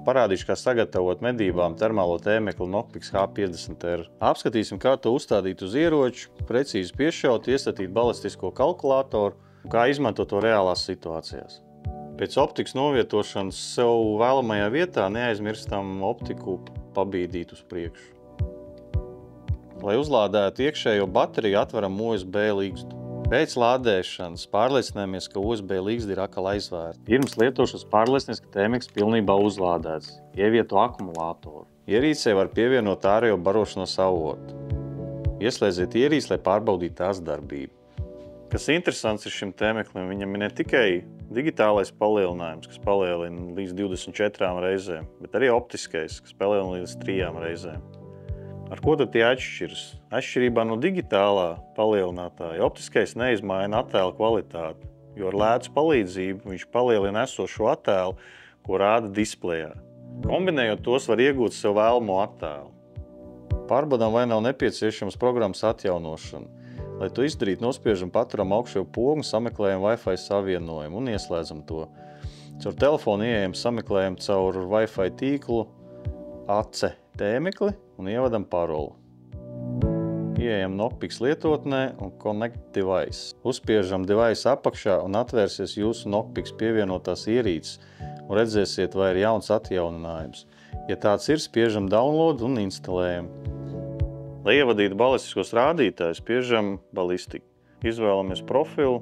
parādīšu, kā sagatavot medībām termālo tēmekli Knockpix H50R. Apskatīsim, kā to uzstādīt uz ieroču, precīzi piešaut, iestatīt balistisko kalkulātoru, kā izmantot to reālās situācijās. Pēc optikas novietošanas sev vēlamajā vietā neaizmirstam optiku pabīdīt uz priekšu. Lai uzlādētu iekšējo bateriju, atveram USB ligzdu. Pēc lādēšanas pārliecināmies, ka USB ligzda ir atkal aizvērta. Pirms lietošanas pārliecināmies, ka tēmeklis pilnībā uzlādēts. Ievieto akumulātoru. Ierīcei var pievienot ārējo barošanas avotu. Ieslēdziet ierīci, lai pārbaudītu tās darbību. Kas interesants ir šim tēmeklim, viņam ir ne tikai digitālais palielinājums, kas palielina līdz 24 reizēm, bet arī optiskais, kas palielina līdz 3 reizēm. Ar ko tad tie atšķiras? Atšķirībā no digitālā palielinātāja, optiskais neizmaina attēla kvalitāti, jo ar lēcu palīdzību viņš palielina esošo attēlu, ko rāda displejā. Kombinējot tos, var iegūt sev vēlamo attēlu. Pārbaudām, vai nav nepieciešams programmas atjaunošana. Lai to izdarītu, nospiežam paturam augšējo pogu, sameklējam Wi-Fi savienojumu un ieslēdzam to. Caur telefonu ieejam, sameklējam caur Wi-Fi tīklu AC tēmekli un ievadam paroli. Ieejam Knockpix lietotnē un Connect Device. Uzspiežam device apakšā un atvērsies jūsu Knockpix pievienotās ierīces un redzēsiet, vai ir jauns atjauninājums. Ja tāds ir, spiežam download un instalējam. Lai ievadītu balistiskos rādītājus, spiežam balistiku. Izvēlamies profilu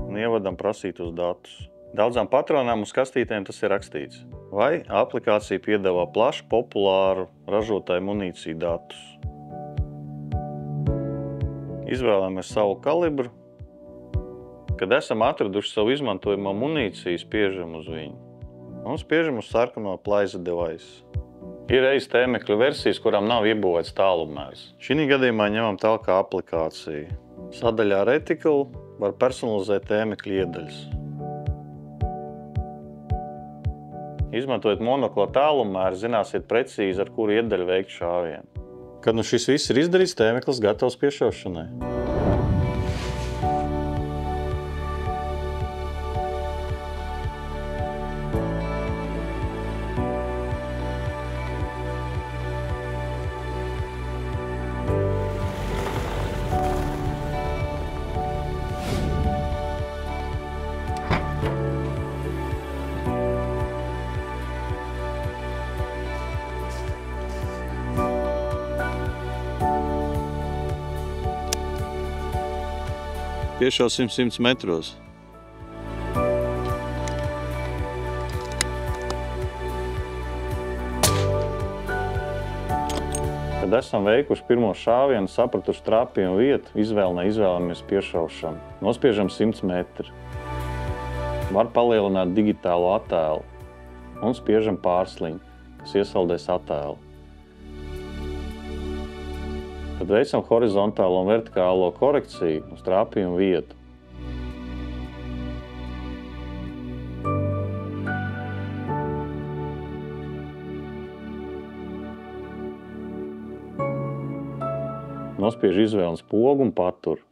un ievadam prasītos datus. Daudzām patronām uz kastītēm tas ir rakstīts. Vai aplikācija piedāvā plašu populāru ražotāju munīciju datus. Izvēlamies savu kalibru. Kad esam atraduši savu izmantojamo munīciju, spiežam uz viņu. Un spiežam uz sarkano Plaisa device. Ir reiz tēmekļu versijas, kurām nav iebūvēts tālummērs. Šī gadījumā ņemam tālāk aplikāciju. Sadaļā Reticle var personalizēt tēmekļu iedaļas. Izmantojot monoklo tālummēru, zināsiet precīzi, ar kuru iedaļu veikt šāvienu. Kad nu šis viss ir izdarīts, tēmeklis gatavs piešaušanai. Piešausim 100 metros. Kad esam veikuši pirmo šāvienu, sapratuši trāpījumu vietu, izvēlamies piešaušanu. Nospiežam 100 metri. Var palielināt digitālo attēlu un spiežam pārsliņu, kas iesaldēs attēlu. Tad veicam horizontālo un vertikālo korekciju uz trāpījumu vietu. Nospiež izvēles pogu un paturu.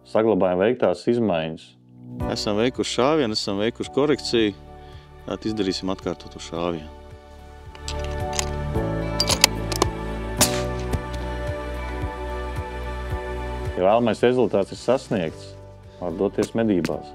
Saglabājam veiktās izmaiņas. Esam veikuši šāvienu, esam veikuši korekciju. Tad izdarīsim atkārtotu šāvienu. Ja vēlamais rezultāts ir sasniegts, var doties medībās.